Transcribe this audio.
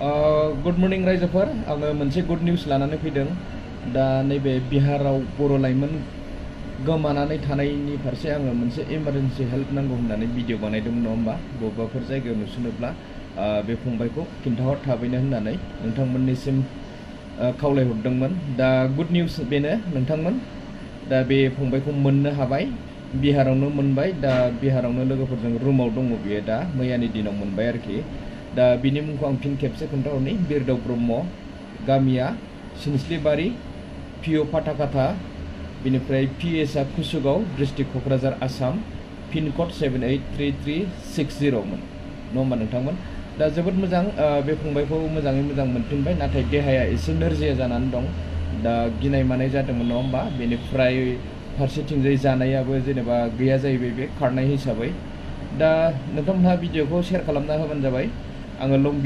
good morning रायजोफोर आङो मोनसे गुड निउस लानानै फैदों दा नैबे बिहाराव बर' लाइमोन गोमानानै थानायनि फारसे आङो मोनसे इमारजेन्सि हेल्प नांगौ होननानै भिडिअ बानायदोंमोन नङा होमबा बबेबाफोर जायगायाव नुसनोब्ला बे फंबायखौ खिन्थाहर थाबैनो होननानै नोंथांमोननिसिम खावलायहरदोंमोन दा गुड निउस बेनो नोंथांमोन दा बे फंबायखौ मोननो हाबाय बिहारावनो मोनबाय दा बिहारावनो लोगोफोरजों रुमाव दङ बियो दा मैयानि दिनाव मोनबाय आरोखि दा बिनि मुंखौ आं फिन खेबसे खोन्थाहरनि बिरदाव ब्रह्म गामिया सिनस्लिबारि पिअ फाथाखाथा बिनिफ्राय पिएसआ कुसुगाव district Kokrajhar Assam pin code 783360 मोन नङा होमबा नोंथांमोन दा जोबोद मोजां बे फंबायखौ मोजाङै मोजां मोनफिनबाय नाथाय देहाया एसे नोरजिया जानानै दं दा गिनाय मानाय जादोंमोन नङा होमबा बेनिफ्राय फारसेथिंजाय जानायाबो जेनेबा गैया जाहैबाय बे खारनाय हिसाबै दा नोंथांमोनहा भिडिअखौ शेयार खालामना होबानो जाबाय आङो लं